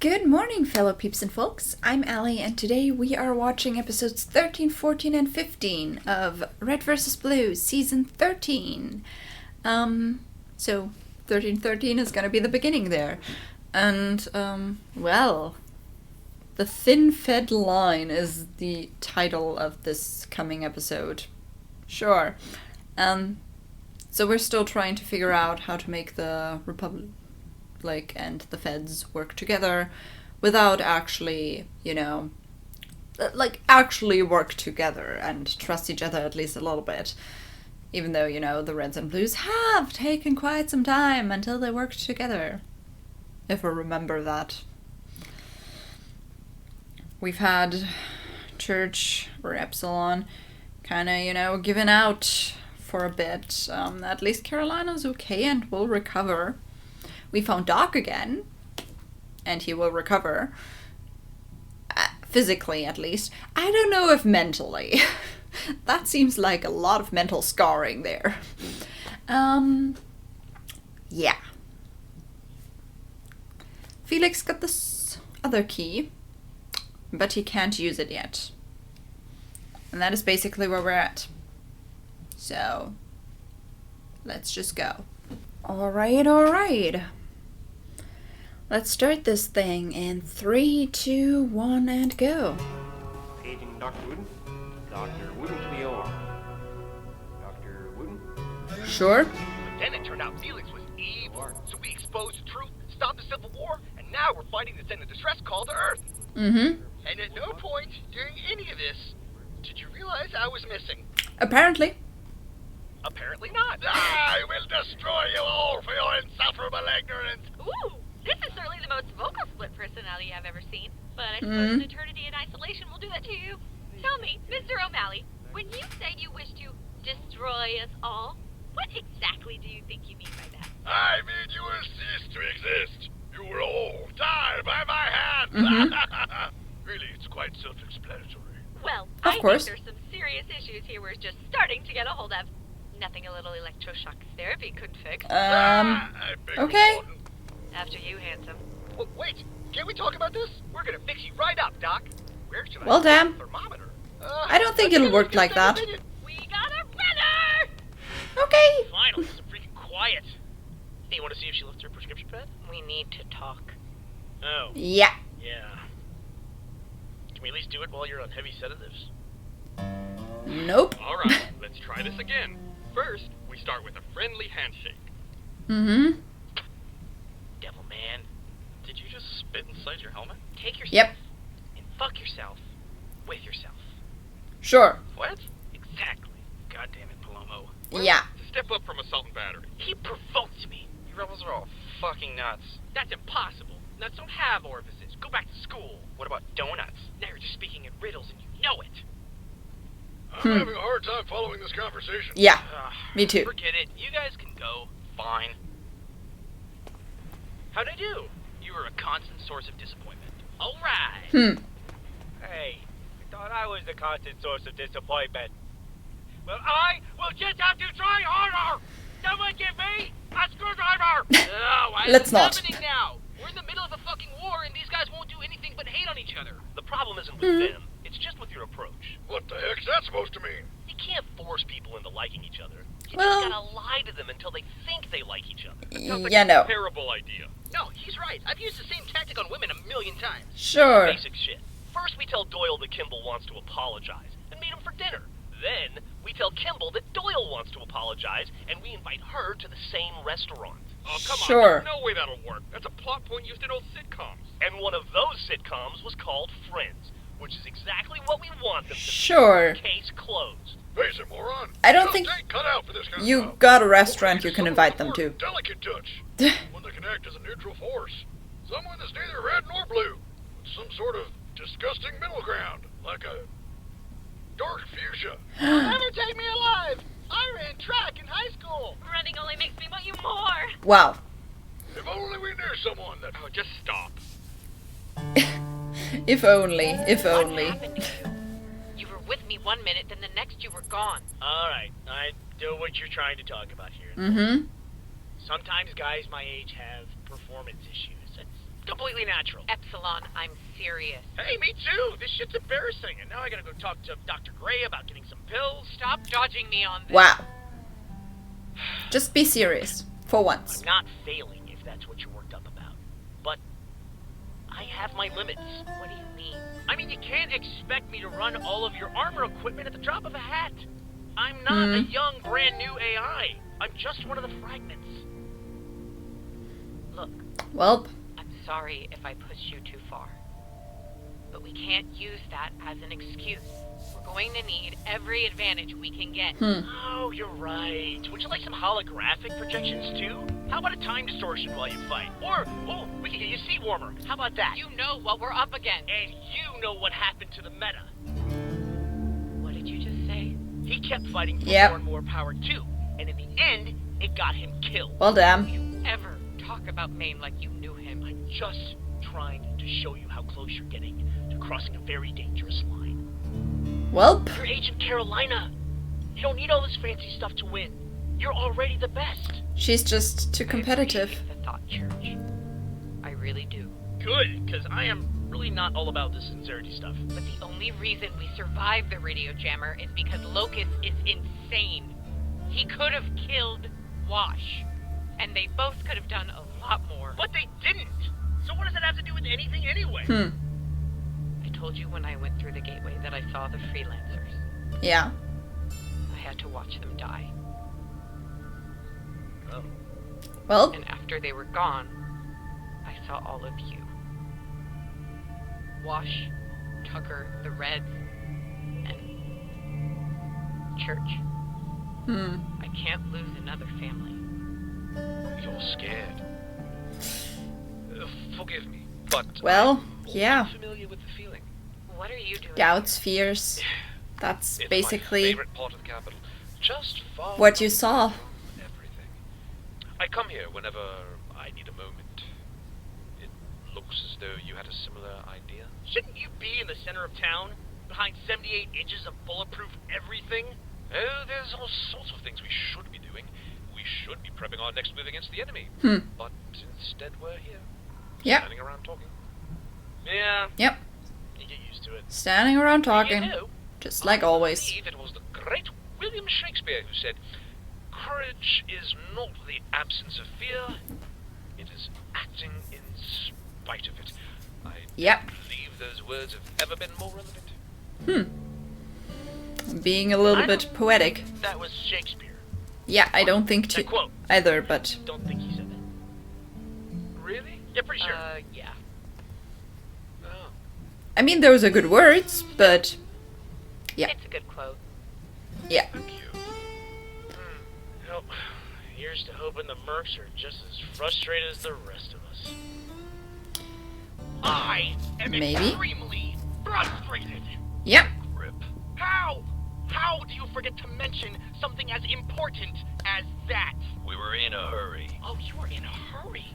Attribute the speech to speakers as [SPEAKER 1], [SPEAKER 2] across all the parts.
[SPEAKER 1] Good morning, fellow peeps and folks. I'm Allie, and today we are watching episodes 13, 14, and 15 of Red vs. Blue, Season 13. So 1313 is gonna be the beginning there. And, well, The Thin-Fed Line is the title of this coming episode. Sure. So we're still trying to figure out how to make the Republic and the feds work together without actually, actually work together and trust each other at least a little bit. Even though, the Reds and Blues have taken quite some time until they worked together. If we remember that. We've had Church, or Epsilon, kinda, given out for a bit. At least Carolina's okay and will recover. We found Doc again, and he will recover. Physically, at least. I don't know if mentally. That seems like a lot of mental scarring there. Yeah. Felix got this other key, but he can't use it yet. And that is basically where we're at. So, let's just go. Alright. Let's start this thing in 3, 2, 1, and go.
[SPEAKER 2] Paging Dr. Wooden. Dr. Wooden to the OR. Dr. Wooden?
[SPEAKER 1] Sure.
[SPEAKER 3] But then it turned out Felix was evil, so we exposed the truth, stopped the Civil War, and now we're fighting to send a distress call to Earth.
[SPEAKER 1] Mm-hmm.
[SPEAKER 3] And at no point during any of this did you realize I was missing.
[SPEAKER 1] Apparently.
[SPEAKER 3] Apparently not. I will destroy you all for your insufferable ignorance.
[SPEAKER 4] Ooh, this is certainly the most vocal split personality I've ever seen. But I suppose an eternity in isolation will do that to you. Tell me, Mr. O'Malley, when you say you wish to destroy us all, what exactly do you think you mean by that?
[SPEAKER 3] I mean you will cease to exist. You will all die by my hand. Really, it's quite self-explanatory.
[SPEAKER 4] Well,
[SPEAKER 1] Of
[SPEAKER 4] I
[SPEAKER 1] course.
[SPEAKER 4] think there's some serious issues here we're just starting to get a hold of. Nothing a little electroshock therapy couldn't fix.
[SPEAKER 3] I beg your
[SPEAKER 1] Okay.
[SPEAKER 3] pardon.
[SPEAKER 4] After you, handsome.
[SPEAKER 3] Wait, can't we talk about this? We're gonna fix you right up, Doc. Where should
[SPEAKER 1] Well,
[SPEAKER 3] I
[SPEAKER 1] damn.
[SPEAKER 3] put the thermometer?
[SPEAKER 1] I don't think it'll work like that.
[SPEAKER 4] We got a runner!
[SPEAKER 1] Okay.
[SPEAKER 3] Finally, so freaking quiet. Hey, you want to see if she left her prescription pad?
[SPEAKER 4] We need to talk.
[SPEAKER 3] Oh,
[SPEAKER 1] Yeah.
[SPEAKER 3] yeah. Can we at least do it while you're on heavy sedatives?
[SPEAKER 1] Nope.
[SPEAKER 5] All right, let's try this again. First, we start with a friendly handshake.
[SPEAKER 1] Mm-hmm.
[SPEAKER 3] Devil man,
[SPEAKER 5] Did you just spit inside your helmet?
[SPEAKER 3] take yourself
[SPEAKER 1] Yep.
[SPEAKER 3] and fuck yourself with yourself.
[SPEAKER 1] Sure.
[SPEAKER 5] What?
[SPEAKER 3] Exactly. God damn it, Palomo.
[SPEAKER 1] Yeah.
[SPEAKER 5] Step up from assault and battery.
[SPEAKER 3] He provoked me.
[SPEAKER 5] You rebels are all fucking nuts.
[SPEAKER 3] That's impossible. Nuts don't have orifices. Go back to school.
[SPEAKER 5] What about donuts?
[SPEAKER 3] Now you're just speaking in riddles and you know it.
[SPEAKER 1] Hmm.
[SPEAKER 3] having a hard time following this conversation.
[SPEAKER 1] Yeah. Me too.
[SPEAKER 3] Forget it. You guys can go.
[SPEAKER 5] Fine.
[SPEAKER 3] How'd I do? You were a constant source of disappointment. All right. Hey, I thought I was the constant source of disappointment. Well, I will just have to try harder. Someone give me a screwdriver.
[SPEAKER 1] Let's not.
[SPEAKER 3] What's happening now? We're in the middle of a fucking war, and these guys won't do anything but hate on each other.
[SPEAKER 5] The problem isn't with them. It's just with your approach.
[SPEAKER 3] What the heck's that supposed to mean?
[SPEAKER 5] You can't force people into liking each other. You
[SPEAKER 1] Well-
[SPEAKER 5] just gotta lie to them until they think they like each other. That sounds like
[SPEAKER 1] Yeah,
[SPEAKER 5] a
[SPEAKER 1] no.
[SPEAKER 5] terrible idea.
[SPEAKER 3] No, he's right. I've used the same tactic on women 1,000,000 times.
[SPEAKER 1] Sure.
[SPEAKER 5] Basic shit. First, we tell Doyle that Kimball wants to apologize and meet him for dinner. Then, we tell Kimball that Doyle wants to apologize and we invite her to the same restaurant.
[SPEAKER 6] Oh, come
[SPEAKER 1] Sure.
[SPEAKER 6] on. There's no way that'll work. That's a plot point used in old sitcoms.
[SPEAKER 5] And one of those sitcoms was called Friends, which is exactly what we want them to
[SPEAKER 1] Sure.
[SPEAKER 5] be. Case closed.
[SPEAKER 3] Face it, moron.
[SPEAKER 1] I don't think
[SPEAKER 3] cut out for this kind
[SPEAKER 1] you
[SPEAKER 3] of stuff.
[SPEAKER 1] got a restaurant you can invite them to.
[SPEAKER 3] Delicate touch. One that can act as a neutral force. Someone that's neither red nor blue. Some sort of disgusting middle ground. Like a dark fuchsia. Never take me alive. I ran track in high school.
[SPEAKER 4] Running only makes me want you more.
[SPEAKER 1] Wow.
[SPEAKER 3] If only we knew someone that...
[SPEAKER 6] Oh, just stop.
[SPEAKER 1] If only. If
[SPEAKER 4] What
[SPEAKER 1] only.
[SPEAKER 4] happened to you? You were with me one minute, then the next you were gone.
[SPEAKER 3] Alright, I know what you're trying to talk about here.
[SPEAKER 1] Mm-hmm.
[SPEAKER 3] Sometimes guys my age have performance issues. That's completely natural.
[SPEAKER 4] Epsilon, I'm serious.
[SPEAKER 3] Hey, me too. This shit's embarrassing. And now I gotta go talk to Dr. Gray about getting some pills.
[SPEAKER 4] Stop dodging me on this.
[SPEAKER 1] Wow. Just be serious. For once.
[SPEAKER 3] I'm not failing if that's what you're worked up about. But I have my limits.
[SPEAKER 4] What do you mean?
[SPEAKER 3] I mean, you can't expect me to run all of your armor equipment at the drop of a hat. I'm not a young, brand new AI. I'm just one of the fragments.
[SPEAKER 4] Look,
[SPEAKER 1] Well,
[SPEAKER 4] I'm sorry if I pushed you too far. But we can't use that as an excuse. We're going to need every advantage we can get.
[SPEAKER 3] Oh, you're right. Would you like some holographic projections too? How about a time distortion while you fight? Or, oh, we can get you a seat warmer. How about that?
[SPEAKER 4] You know what we're up against.
[SPEAKER 3] And you know what happened to the meta.
[SPEAKER 4] What did you just say?
[SPEAKER 3] He kept fighting for
[SPEAKER 1] Yep.
[SPEAKER 3] more and more power too. And in the end, it got him killed.
[SPEAKER 1] well damn.
[SPEAKER 4] You ever talk about Maine like you knew him?
[SPEAKER 3] I'm just trying to show you how close you're getting to crossing a very dangerous line.
[SPEAKER 1] Welp.
[SPEAKER 3] You're Agent Carolina. You don't need all this fancy stuff to win. You're already the best.
[SPEAKER 1] She's just too competitive.
[SPEAKER 4] I appreciate the thought, Church. I really do.
[SPEAKER 3] Good, because I am really not all about this sincerity stuff.
[SPEAKER 4] But the only reason we survived the radio jammer is because Locust is insane. He could have killed Wash. And they both could have done a lot more.
[SPEAKER 3] But they didn't. So what does that have to do with anything anyway?
[SPEAKER 4] I told you when I went through the gateway that I saw the freelancers.
[SPEAKER 1] Yeah.
[SPEAKER 4] I had to watch them die.
[SPEAKER 3] Oh.
[SPEAKER 1] Well,
[SPEAKER 4] And after they were gone, I saw all of you. Wash, Tucker, the Reds, and Church. I can't lose another family.
[SPEAKER 6] You're scared. Forgive me, but
[SPEAKER 1] well,
[SPEAKER 6] I'm
[SPEAKER 1] yeah.
[SPEAKER 6] familiar with the feeling.
[SPEAKER 4] What are you doing?
[SPEAKER 1] Doubts, fears. That's
[SPEAKER 6] It's my
[SPEAKER 1] basically
[SPEAKER 6] favorite part of the capital. Just far
[SPEAKER 1] what you
[SPEAKER 6] from
[SPEAKER 1] saw.
[SPEAKER 6] everything. I come here whenever I need a moment. It looks as though you had a similar idea.
[SPEAKER 3] Shouldn't you be in the center of town, behind 78 inches of bulletproof everything?
[SPEAKER 6] Oh, there's all sorts of things we should be doing. We should be prepping our next move against the enemy. But instead we're here.
[SPEAKER 1] Yep.
[SPEAKER 6] Standing around talking.
[SPEAKER 3] Yeah,
[SPEAKER 1] Yep.
[SPEAKER 3] you get used to it.
[SPEAKER 1] Standing around talking.
[SPEAKER 3] You know,
[SPEAKER 1] Just like
[SPEAKER 6] I
[SPEAKER 1] always.
[SPEAKER 6] believe it was the great William Shakespeare who said, "Courage is not the absence of fear, it is acting in spite of it." I
[SPEAKER 1] Yep.
[SPEAKER 6] don't believe those words have ever been more relevant.
[SPEAKER 1] Being a little
[SPEAKER 3] I
[SPEAKER 1] bit poetic.
[SPEAKER 3] That was Shakespeare.
[SPEAKER 1] Yeah, I don't think
[SPEAKER 3] That quote.
[SPEAKER 1] either, but
[SPEAKER 3] Don't think he said that.
[SPEAKER 6] Really?
[SPEAKER 3] Yeah, pretty sure.
[SPEAKER 4] Yeah.
[SPEAKER 6] Oh.
[SPEAKER 1] I mean those are good words, but yeah.
[SPEAKER 4] It's a good quote.
[SPEAKER 1] Yeah.
[SPEAKER 6] Thank you.
[SPEAKER 3] Well, here's to hoping the mercs are just as frustrated as the rest of us. I am
[SPEAKER 1] Maybe.
[SPEAKER 3] extremely frustrated.
[SPEAKER 1] Yep.
[SPEAKER 6] Rip.
[SPEAKER 3] How? How do you forget to mention something as important as that?
[SPEAKER 6] We were in a hurry.
[SPEAKER 3] Oh, you were in a hurry.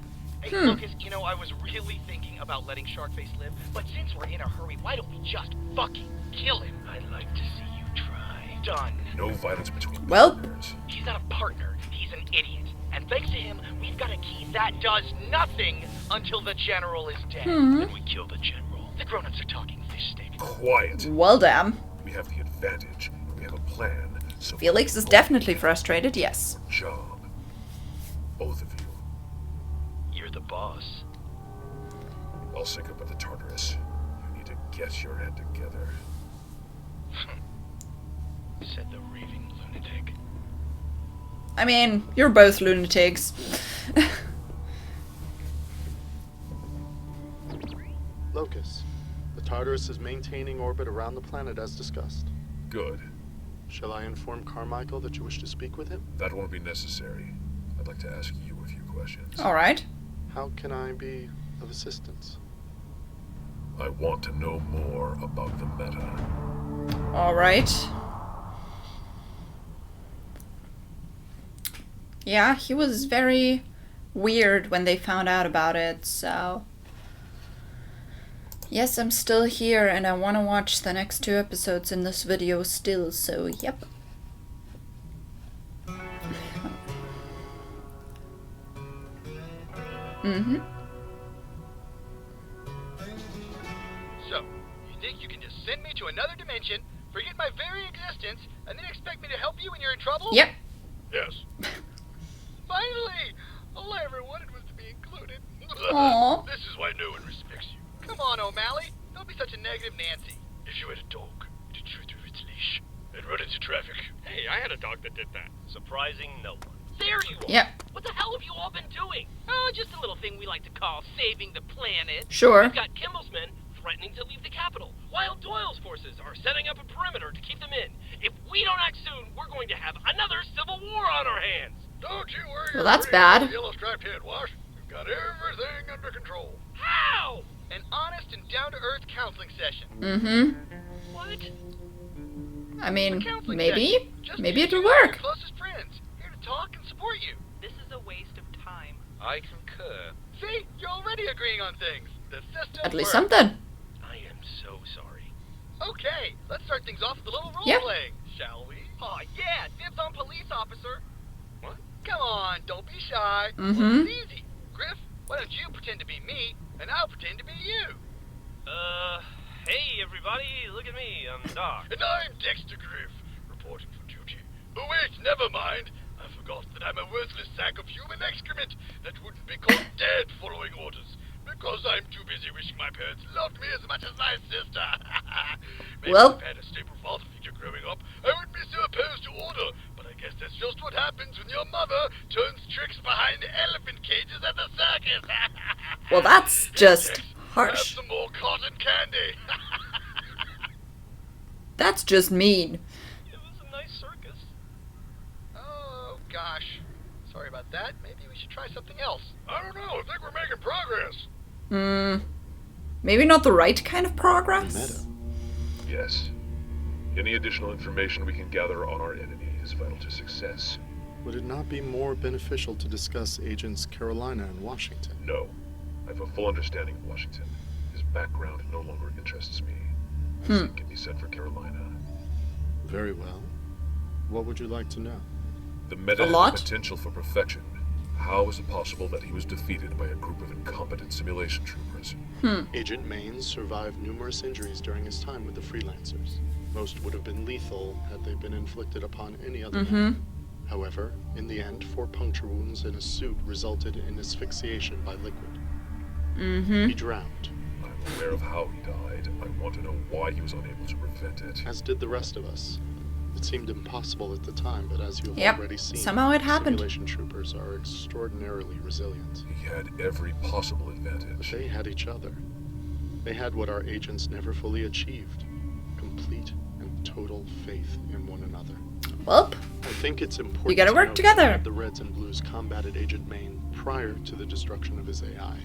[SPEAKER 3] Hey, Lucas, you know, I was really thinking about letting Sharkface live, but since we're in a hurry, why don't we just fucking kill him? I'd like to see you try. Done.
[SPEAKER 7] No violence between
[SPEAKER 1] Well.
[SPEAKER 7] partners.
[SPEAKER 3] He's not a partner, he's an idiot. And thanks to him, we've got a key that does nothing until the general is dead. Then we kill the general. The grown-ups are talking fish stick.
[SPEAKER 7] Quiet.
[SPEAKER 1] Well damn.
[SPEAKER 7] We have the advantage. We have a plan. So
[SPEAKER 1] Felix is definitely frustrated, yes.
[SPEAKER 7] job. Both of you.
[SPEAKER 6] You're the boss.
[SPEAKER 7] I'll sync up with the Tartarus. You need to get your head together.
[SPEAKER 6] Said the raving lunatic.
[SPEAKER 1] I mean, you're both lunatics.
[SPEAKER 8] Locus, the Tartarus is maintaining orbit around the planet as discussed.
[SPEAKER 7] Good.
[SPEAKER 8] Shall I inform Carmichael that you wish to speak with him?
[SPEAKER 7] That won't be necessary. I'd like to ask you a few questions.
[SPEAKER 1] Alright.
[SPEAKER 8] How can I be of assistance?
[SPEAKER 7] I want to know more about the meta.
[SPEAKER 1] Alright. Yeah, he was very weird when they found out about it, so... Yes, I'm still here and I want to watch the next 2 episodes in this video still, so yep.
[SPEAKER 3] send me to another dimension, forget my very existence, and then expect me to help you when you're in trouble?
[SPEAKER 1] Yep.
[SPEAKER 7] Yes.
[SPEAKER 3] Finally! All I ever wanted was to be included.
[SPEAKER 1] Aww.
[SPEAKER 7] This is why no one respects you.
[SPEAKER 3] Come on, O'Malley. Don't be such a negative Nancy.
[SPEAKER 7] If you had a dog, it'd chew through its leash and run into traffic.
[SPEAKER 5] Hey, I had a dog that did that. Surprising no one. There you are!
[SPEAKER 1] Yep.
[SPEAKER 5] What the hell have you all been doing? Oh, just a little thing we like to call saving the planet.
[SPEAKER 1] Sure.
[SPEAKER 5] We've got Kimball's men threatening to leave the capital, while Doyle's forces are setting up a perimeter to keep them in. If we don't act soon, we're going to have another civil war on our hands.
[SPEAKER 7] Don't you worry.
[SPEAKER 1] Well, that's bad.
[SPEAKER 7] Yellow striped head, Wash. We've got everything under control.
[SPEAKER 5] How?
[SPEAKER 3] An honest and down-to-earth counseling session.
[SPEAKER 1] Mm-hmm.
[SPEAKER 5] What?
[SPEAKER 1] I mean,
[SPEAKER 3] Counseling
[SPEAKER 1] maybe.
[SPEAKER 3] session. Just
[SPEAKER 1] Maybe
[SPEAKER 3] you
[SPEAKER 1] it'll
[SPEAKER 3] and your
[SPEAKER 1] work.
[SPEAKER 3] closest friends, here to talk and support you.
[SPEAKER 4] This is a waste of time.
[SPEAKER 6] I concur.
[SPEAKER 3] See, you're already agreeing on things. The system
[SPEAKER 1] At least
[SPEAKER 3] works.
[SPEAKER 1] something.
[SPEAKER 5] I am so sorry.
[SPEAKER 3] Okay, let's start things off with a little role
[SPEAKER 1] Yeah.
[SPEAKER 3] playing, shall we? Oh yeah, dibs on police officer.
[SPEAKER 5] What?
[SPEAKER 3] Come on, don't be shy.
[SPEAKER 1] Mhm.
[SPEAKER 3] Well, it's easy. Griff, why don't you pretend to be me, and I'll pretend to be you.
[SPEAKER 5] Hey everybody, look at me, I'm Doc.
[SPEAKER 7] And I'm Dexter Griff, reporting for duty. Oh wait, never mind. I forgot that I'm a worthless sack of human excrement that wouldn't be caught dead following orders. Because I'm too busy wishing my parents loved me as much as my sister. Maybe
[SPEAKER 1] Well.
[SPEAKER 7] if I had a stable father figure growing up, I wouldn't be so opposed to order. But I guess that's just what happens when your mother turns tricks behind elephant cages at the circus.
[SPEAKER 1] Well, that's just
[SPEAKER 7] Have
[SPEAKER 1] harsh.
[SPEAKER 7] some more cotton candy.
[SPEAKER 1] That's just mean.
[SPEAKER 5] It was a nice circus.
[SPEAKER 3] Oh gosh, sorry about that. Maybe we should try something else.
[SPEAKER 7] I don't know. I think we're making progress.
[SPEAKER 1] Maybe not the right kind of progress.
[SPEAKER 8] Meta.
[SPEAKER 7] Yes. Any additional information we can gather on our enemy is vital to success.
[SPEAKER 8] Would it not be more beneficial to discuss Agents Carolina and Washington?
[SPEAKER 7] No. I have a full understanding of Washington. His background no longer interests me. Same can be said for Carolina.
[SPEAKER 8] Very well. What would you like to know?
[SPEAKER 7] The meta
[SPEAKER 1] A
[SPEAKER 7] has
[SPEAKER 1] lot?
[SPEAKER 7] the potential for perfection. How is it possible that he was defeated by a group of incompetent simulation troopers?
[SPEAKER 8] Agent Maines survived numerous injuries during his time with the Freelancers. Most would have been lethal had they been inflicted upon any other man. However, in the end, 4 puncture wounds in his suit resulted in asphyxiation by liquid. He drowned,
[SPEAKER 7] I'm aware of how he died. I want to know why he was unable to prevent it.
[SPEAKER 8] as did the rest of us. It seemed impossible at the time, but as you have
[SPEAKER 1] Yep,
[SPEAKER 8] already seen,
[SPEAKER 1] somehow it happened.
[SPEAKER 8] simulation troopers are extraordinarily resilient.
[SPEAKER 7] He had every possible
[SPEAKER 8] But
[SPEAKER 7] advantage.
[SPEAKER 8] they had each other. They had what our agents never fully achieved: complete and total faith in one another.
[SPEAKER 1] Well,
[SPEAKER 8] I think it's important
[SPEAKER 1] You gotta
[SPEAKER 8] to
[SPEAKER 1] work
[SPEAKER 8] note
[SPEAKER 1] together.
[SPEAKER 8] that the Reds and Blues combated Agent Maine prior to the destruction of his AI.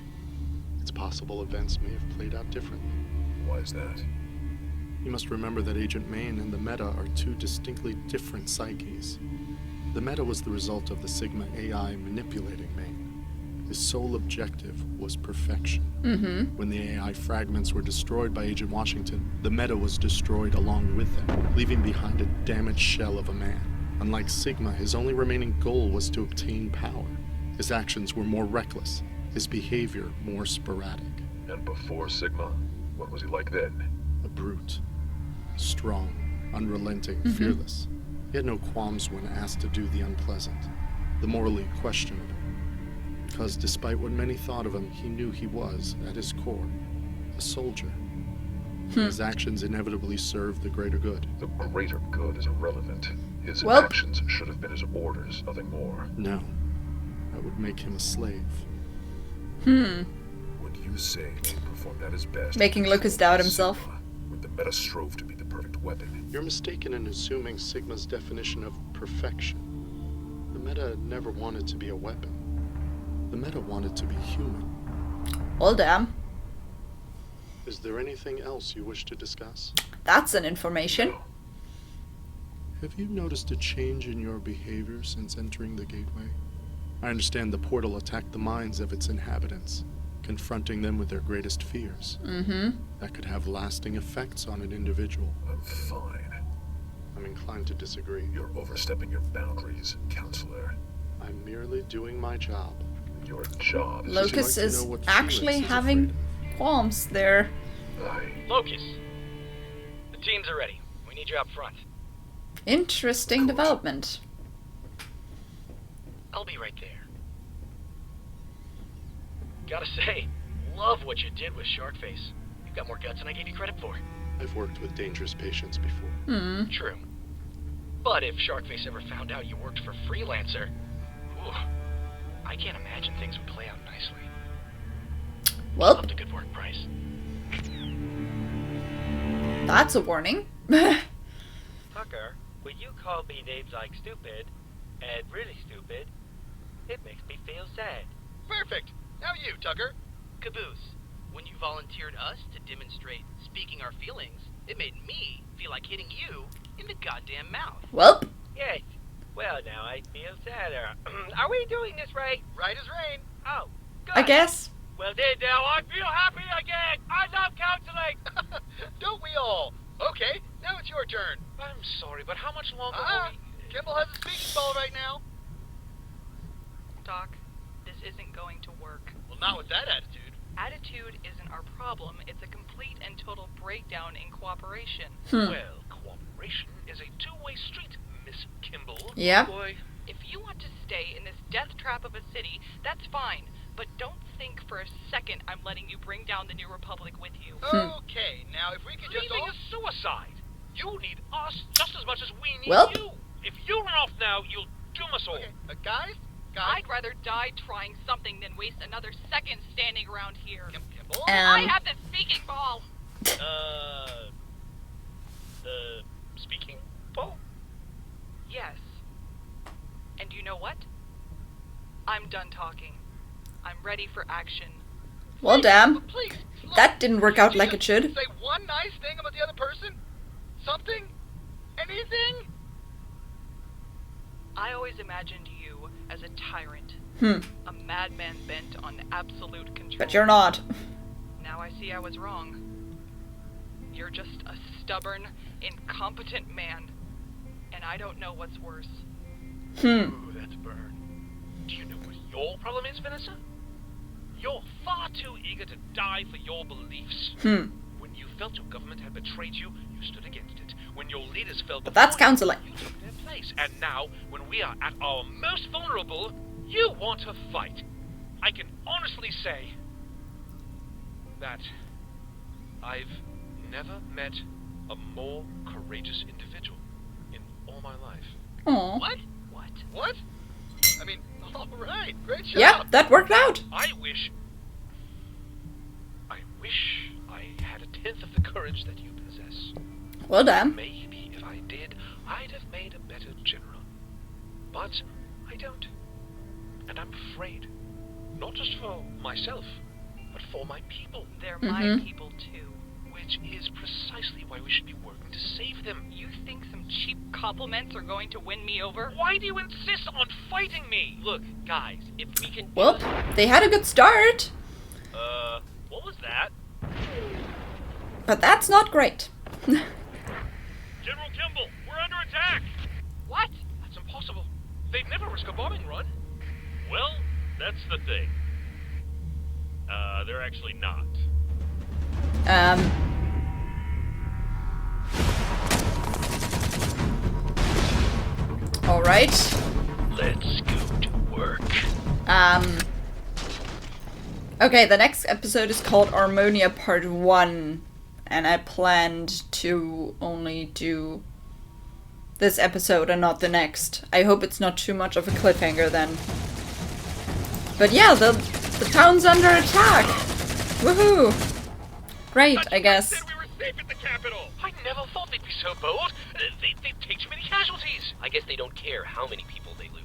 [SPEAKER 8] It's possible events may have played out differently.
[SPEAKER 7] Why is that?
[SPEAKER 8] You must remember that Agent Maine and the Meta are 2 distinctly different psyches. The Meta was the result of the Sigma AI manipulating Maine. His sole objective was perfection. When the AI fragments were destroyed by Agent Washington, the Meta was destroyed along with them, leaving behind a damaged shell of a man. Unlike Sigma, his only remaining goal was to obtain power. His actions were more reckless, his behavior more sporadic.
[SPEAKER 7] And before Sigma, what was he like then?
[SPEAKER 8] A brute. Strong, unrelenting, fearless. He had no qualms when asked to do the unpleasant, the morally questionable. Because despite what many thought of him, he knew he was, at his core, a soldier. His actions inevitably served the greater good.
[SPEAKER 7] The greater good is irrelevant. His
[SPEAKER 1] Well-
[SPEAKER 7] actions should have been his orders, nothing more.
[SPEAKER 8] No, that would make him a slave.
[SPEAKER 7] When you say he performed at his best,
[SPEAKER 1] Making Lucas doubt himself.
[SPEAKER 7] Sigma, when the meta strove to be the perfect weapon.
[SPEAKER 8] You're mistaken in assuming Sigma's definition of perfection. The Meta never wanted to be a weapon. The Meta wanted to be human.
[SPEAKER 1] well, damn.
[SPEAKER 8] Is there anything else you wish to discuss?
[SPEAKER 1] That's an information.
[SPEAKER 8] Have you noticed a change in your behavior since entering the gateway? I understand the portal attacked the minds of its inhabitants, confronting them with their greatest fears. That could have lasting effects on an individual.
[SPEAKER 7] I'm fine.
[SPEAKER 8] I'm inclined to disagree.
[SPEAKER 7] You're overstepping your boundaries, counselor.
[SPEAKER 8] I'm merely doing my job.
[SPEAKER 7] Your job is
[SPEAKER 1] Locus
[SPEAKER 8] Would you like to
[SPEAKER 1] is
[SPEAKER 8] know what
[SPEAKER 1] actually
[SPEAKER 8] Felix is
[SPEAKER 1] having
[SPEAKER 8] afraid
[SPEAKER 1] qualms there.
[SPEAKER 7] I...
[SPEAKER 5] Locus,
[SPEAKER 3] The teams are ready. We need you up front.
[SPEAKER 1] Interesting development.
[SPEAKER 3] I'll be right there. Gotta say, love what you did with Sharkface. You've got more guts than I gave you credit for.
[SPEAKER 8] I've worked with dangerous patients before.
[SPEAKER 3] True. But if Sharkface ever found out you worked for Freelancer, ooh, I can't imagine things would play out nicely.
[SPEAKER 1] Well,
[SPEAKER 3] Up to good work price.
[SPEAKER 1] that's a warning.
[SPEAKER 3] Tucker, when you call me names like stupid, and really stupid, it makes me feel sad.
[SPEAKER 7] Perfect. Now you, Tucker.
[SPEAKER 9] Caboose, when you volunteered us to demonstrate speaking our feelings, it made me feel like hitting you in the goddamn mouth.
[SPEAKER 1] Well,
[SPEAKER 3] Yes. Well, now I feel sadder. Are we doing this right?
[SPEAKER 7] Right as rain.
[SPEAKER 3] Oh, good.
[SPEAKER 1] I guess.
[SPEAKER 3] Well, then now I feel happy again. I love counseling.
[SPEAKER 7] Don't we all? Okay, now it's your turn.
[SPEAKER 6] I'm sorry, but how much longer
[SPEAKER 7] Ah,
[SPEAKER 6] will we...
[SPEAKER 7] Kimball has a speaking ball right now.
[SPEAKER 10] Doc, this isn't going to work.
[SPEAKER 7] Well, not with that attitude.
[SPEAKER 10] Attitude isn't our problem. It's a complete and total breakdown in cooperation.
[SPEAKER 6] Well, cooperation is a two-way street, Miss Kimball.
[SPEAKER 1] Yeah.
[SPEAKER 6] Boy.
[SPEAKER 10] If you want to stay in this death trap of a city, that's fine. But don't think for a second I'm letting you bring down the New Republic with you.
[SPEAKER 7] Okay, now if we could just
[SPEAKER 6] Leaving
[SPEAKER 7] all...
[SPEAKER 6] is suicide. You need us just as much as we need
[SPEAKER 1] Well.
[SPEAKER 6] you. If you run off now, you'll doom us all.
[SPEAKER 7] Okay, guys?
[SPEAKER 10] I'd rather die trying something than waste another second standing around here.
[SPEAKER 7] Kimball?
[SPEAKER 10] I have the speaking ball.
[SPEAKER 6] Speaking, Paul?
[SPEAKER 10] Yes. And you know what? I'm done talking. I'm ready for action.
[SPEAKER 1] Well, damn.
[SPEAKER 7] Please, look,
[SPEAKER 1] That didn't work out
[SPEAKER 7] you
[SPEAKER 1] like
[SPEAKER 7] just
[SPEAKER 1] it should.
[SPEAKER 7] Say one nice thing about the other person? Something? Anything?
[SPEAKER 10] I always imagined you as a tyrant. A madman bent on absolute control.
[SPEAKER 1] But you're not.
[SPEAKER 10] Now I see I was wrong. You're just a stubborn, incompetent man. And I don't know what's worse.
[SPEAKER 6] Ooh, that's burn. Do you know what your problem is, Vanessa? You're far too eager to die for your beliefs. When you felt your government had betrayed you, you stood against it. When your leaders fell
[SPEAKER 1] But that's
[SPEAKER 6] before you,
[SPEAKER 1] counseling.
[SPEAKER 6] you took their place. And now, when we are at our most vulnerable, you want to fight. I can honestly say that I've never met a more courageous individual in all my life.
[SPEAKER 1] Aw.
[SPEAKER 7] What? What? I mean, all right, great job.
[SPEAKER 1] Yeah, that worked out.
[SPEAKER 6] I wish I had a tenth of the courage that you possess.
[SPEAKER 1] Well, damn.
[SPEAKER 6] Maybe if I did, I'd have made a better general. But I don't. And I'm afraid. Not just for myself, but for my people.
[SPEAKER 10] They're my people too.
[SPEAKER 6] Which is precisely why we should be working to save them.
[SPEAKER 10] You think some cheap compliments are going to win me over?
[SPEAKER 6] Why do you insist on fighting me?
[SPEAKER 5] Look, guys, if we can...
[SPEAKER 1] Well, they had a good start.
[SPEAKER 5] What was that?
[SPEAKER 1] But that's not great.
[SPEAKER 6] General Kimball, we're under attack!
[SPEAKER 10] What?
[SPEAKER 6] That's impossible. They'd never risk a bombing run.
[SPEAKER 5] Well, that's the thing. They're actually not.
[SPEAKER 1] Alright.
[SPEAKER 5] Let's go to work.
[SPEAKER 1] Okay, the next episode is called Harmonia Part 1. And I planned to only do this episode and not the next. I hope it's not too much of a cliffhanger then. But yeah, the town's under attack! Woohoo! Great, I guess.
[SPEAKER 6] Said we were safe at the capital. I never thought they'd be so bold. They'd take too many casualties.
[SPEAKER 5] I guess they don't care how many people they lose.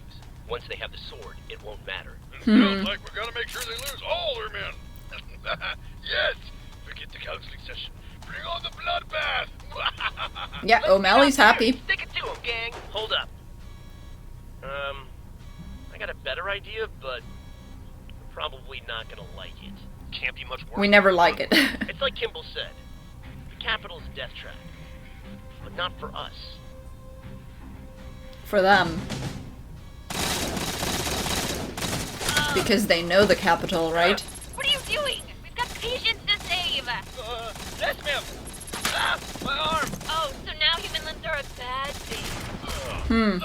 [SPEAKER 5] Once they have the sword, it won't matter.
[SPEAKER 7] Sounds like we're gonna make sure they lose all their men. Yes! Forget the counseling session. Bring on the bloodbath!
[SPEAKER 1] Yeah, O'Malley's happy.
[SPEAKER 5] Stick it to them, gang. Hold up. I got a better idea, but we're probably not gonna like it.
[SPEAKER 6] Can't be much worse.
[SPEAKER 1] We never like it.
[SPEAKER 5] It's like Kimball said. The capital's a death trap. But not for us.
[SPEAKER 1] For them. Because they know the capital, right?
[SPEAKER 4] What are you doing? We've got patients to save.
[SPEAKER 3] Yes, ma'am. Ah, my arm.
[SPEAKER 4] bad things.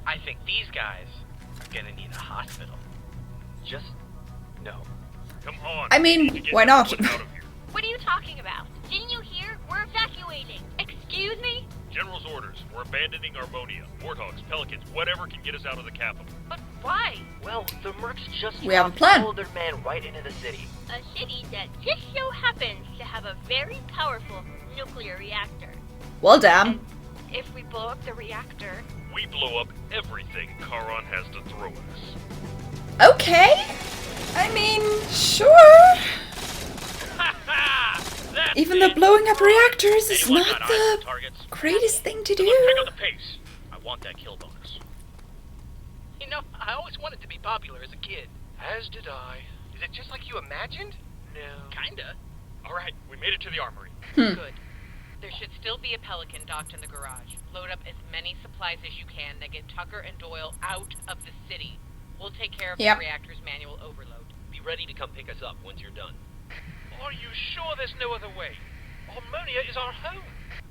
[SPEAKER 5] I think these guys are gonna need a hospital. Just no.
[SPEAKER 2] Come on.
[SPEAKER 1] I mean, why not?
[SPEAKER 4] What are you talking about? Didn't you hear? We're evacuating. Excuse me?
[SPEAKER 2] General's orders. We're abandoning Harmonia. Warthogs, Pelicans, whatever can get us out of the capital.
[SPEAKER 4] But why?
[SPEAKER 5] Well, the mercs just
[SPEAKER 1] We have a plan.
[SPEAKER 5] pulled their man right into the city.
[SPEAKER 4] A city that just so happens to have a very powerful nuclear reactor.
[SPEAKER 1] Well, damn.
[SPEAKER 10] If we blow up the reactor,
[SPEAKER 2] We blow up everything Charon has to throw at us.
[SPEAKER 1] Okay. I mean, sure. Even though blowing up reactors is
[SPEAKER 5] Anyone
[SPEAKER 1] not
[SPEAKER 5] got eyes
[SPEAKER 1] the
[SPEAKER 5] on targets?
[SPEAKER 1] greatest thing to
[SPEAKER 5] Let's pick up
[SPEAKER 1] do.
[SPEAKER 5] the pace. I want that kill bonus.
[SPEAKER 9] You know, I always wanted to be popular as a kid.
[SPEAKER 2] As did I.
[SPEAKER 3] Is it just like you imagined?
[SPEAKER 5] No.
[SPEAKER 9] Kinda.
[SPEAKER 3] Alright, we made it to the armory.
[SPEAKER 10] good. There should still be a Pelican docked in the garage. Load up as many supplies as you can that get Tucker and Doyle out of the city. We'll take care of
[SPEAKER 1] Yep.
[SPEAKER 10] the reactor's manual overload.
[SPEAKER 5] Be ready to come pick us up once you're done.
[SPEAKER 6] Are you sure there's no other way? Harmonia is our home.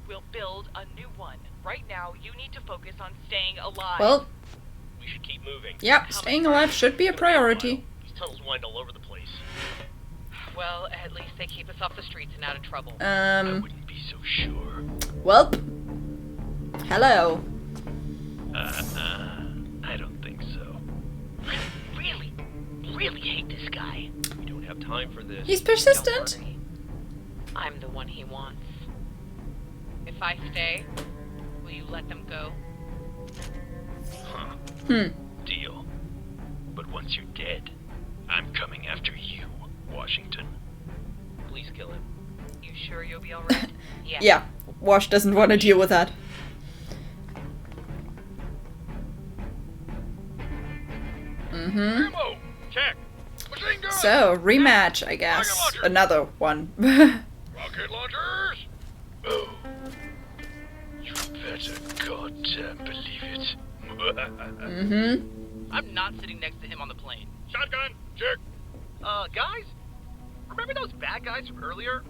[SPEAKER 10] We'll build a new one. Right now, you need to focus on staying alive.
[SPEAKER 1] Well,
[SPEAKER 5] We should keep moving.
[SPEAKER 1] yep, staying alive should be a priority.
[SPEAKER 5] These tunnels wind all over the place.
[SPEAKER 10] Well, at least they keep us off the streets and out of trouble.
[SPEAKER 5] I wouldn't be so sure.
[SPEAKER 1] Welp. Hello.
[SPEAKER 5] I don't think so. I really hate this guy. We don't have time for this.
[SPEAKER 1] He's persistent.
[SPEAKER 10] Don't worry. I'm the one he wants. If I stay, will you let them go?
[SPEAKER 5] Deal. But once you're dead, I'm coming after you, Washington. Please kill him.
[SPEAKER 10] You sure you'll be alright? Yeah.
[SPEAKER 1] Yeah, Wash doesn't want to deal with that.
[SPEAKER 7] Ammo!
[SPEAKER 2] Check.
[SPEAKER 7] Machine gun!
[SPEAKER 1] So, rematch, I guess. Another one.
[SPEAKER 7] Rocket launchers! Oh. You better goddamn believe it.
[SPEAKER 9] I'm not sitting next to him on the plane.
[SPEAKER 2] Shotgun. Check.
[SPEAKER 5] Guys? Remember those bad guys from earlier?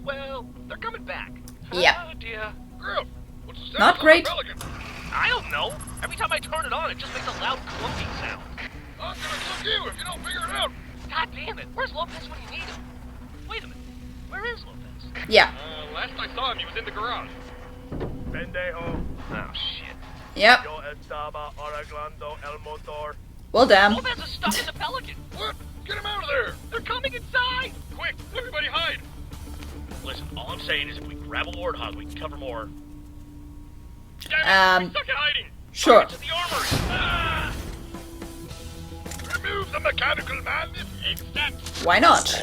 [SPEAKER 5] Well, they're coming back.
[SPEAKER 1] Yeah.
[SPEAKER 6] Oh dear.
[SPEAKER 7] Griff, what's the status
[SPEAKER 1] Not
[SPEAKER 7] on the
[SPEAKER 1] great.
[SPEAKER 7] Pelican?
[SPEAKER 5] I don't know. Every time I turn it on, it just makes a loud clunking sound.
[SPEAKER 7] I'm gonna cook you if you don't figure it out.
[SPEAKER 5] God damn it. Where's Lopez when you need him? Wait a minute. Where is Lopez?
[SPEAKER 1] Yeah.
[SPEAKER 2] Last I saw him, he was in the garage. Pendejo.
[SPEAKER 5] Oh, shit.
[SPEAKER 1] Yep.
[SPEAKER 2] Yo estaba arreglando el motor.
[SPEAKER 1] Well, damn.
[SPEAKER 5] Lopez is stuck in the Pelican.
[SPEAKER 7] What? Get him out of there!
[SPEAKER 5] They're coming inside.
[SPEAKER 2] Quick, everybody hide.
[SPEAKER 5] Listen, all I'm saying is if we grab a warthog, we can cover more.
[SPEAKER 2] Damn it, we suck at hiding.
[SPEAKER 1] Sure.
[SPEAKER 5] To the armory. Ah!
[SPEAKER 7] Remove the mechanical man if
[SPEAKER 5] Exact.
[SPEAKER 1] Why not?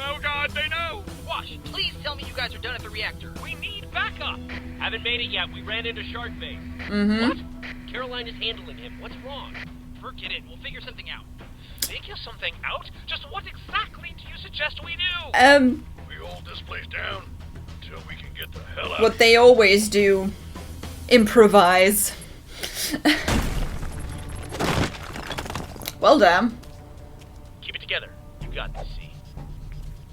[SPEAKER 2] Oh God, they know.
[SPEAKER 9] Wash, please tell me you guys are done at the reactor.
[SPEAKER 5] We need backup. Haven't made it yet. We ran into Shark Bait.
[SPEAKER 1] Mm-hmm.
[SPEAKER 5] Caroline is handling him. What's wrong?
[SPEAKER 9] Forget it, we'll figure something out.
[SPEAKER 6] Figure something out? Just what exactly do you suggest we do?
[SPEAKER 7] we hold this place down until we can get the hell out
[SPEAKER 1] What
[SPEAKER 7] of
[SPEAKER 1] they always do. Improvise. Well, damn.
[SPEAKER 5] Keep it together. You got this, see?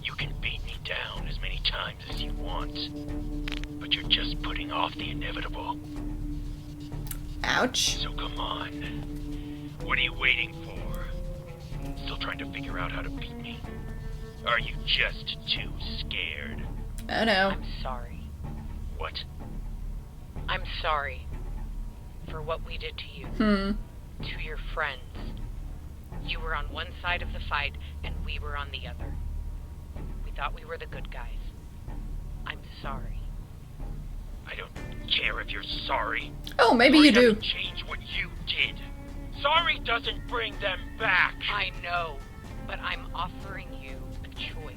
[SPEAKER 5] You can beat me down as many times as you want. But you're just putting off the inevitable.
[SPEAKER 1] Ouch.
[SPEAKER 5] So come on. What are you waiting for? Still trying to figure out how to beat me? Are you just too scared?
[SPEAKER 1] Oh no.
[SPEAKER 10] I'm sorry.
[SPEAKER 5] What?
[SPEAKER 10] I'm sorry for what we did to you, to your friends. You were on one side of the fight, and we were on the other. We thought we were the good guys. I'm sorry.
[SPEAKER 5] I don't care if you're sorry.
[SPEAKER 1] Oh, maybe you do.
[SPEAKER 5] Doesn't change what you did. Sorry doesn't bring them back.
[SPEAKER 10] I know, but I'm offering you a choice.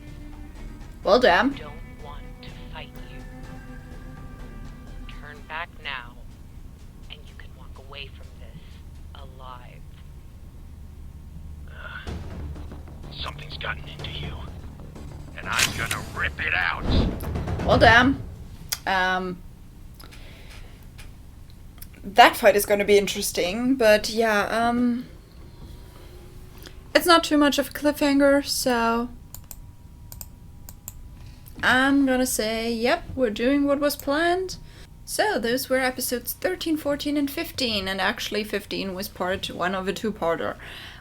[SPEAKER 1] Well,
[SPEAKER 10] I
[SPEAKER 1] damn.
[SPEAKER 10] don't want to fight you. Turn back now, and you can walk away from this alive.
[SPEAKER 5] Something's gotten into you. And I'm gonna rip it out.
[SPEAKER 1] Well, damn. That fight is going to be interesting, but yeah, it's not too much of a cliffhanger, so I'm gonna say, yep, we're doing what was planned. So those were episodes 13, 14, and 15, and actually 15 was part one of a two-parter.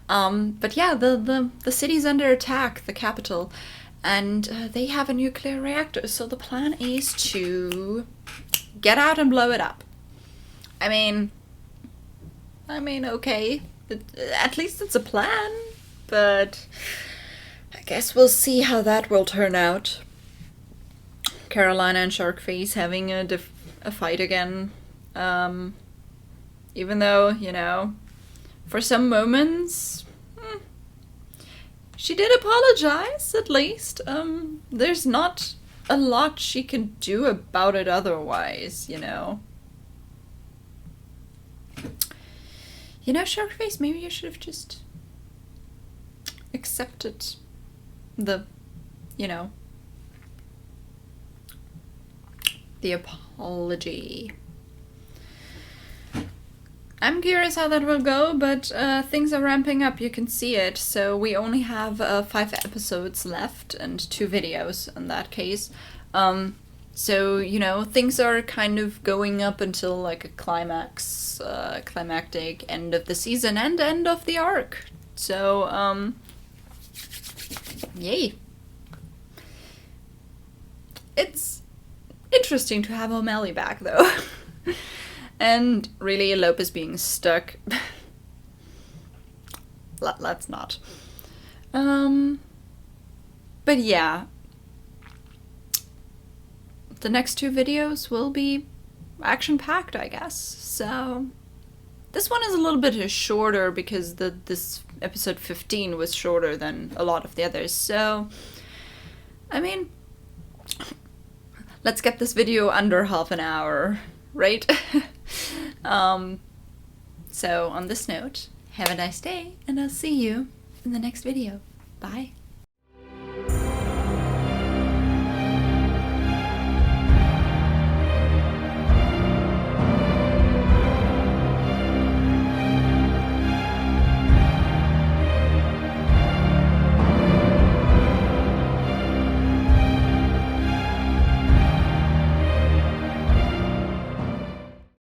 [SPEAKER 1] But yeah, the city's under attack, the capital, and they have a nuclear reactor, so the plan is to get out and blow it up. I mean, okay, at least it's a plan, but I guess we'll see how that will turn out. Carolina and Sharkface having a fight again, even though, you know, for some moments, she did apologize, at least. There's not a lot she can do about it otherwise, you know. You know, Sharkface, maybe you should have just accepted the, you know, the apology. I'm curious how that will go, but things are ramping up, you can see it. So we only have 5 episodes left and 2 videos in that case. So, you know, things are kind of going up until like a climactic end of the season and end of the arc. So, yay. It's interesting to have O'Malley back, though. And really, Lopez being stuck. Let's not. But yeah. The next 2 videos will be action-packed, I guess. So this one is a little bit shorter because this episode 15 was shorter than a lot of the others. So, I mean, let's get this video under half an hour, right? So on this note, have a nice day, and I'll see you in the next video. Bye.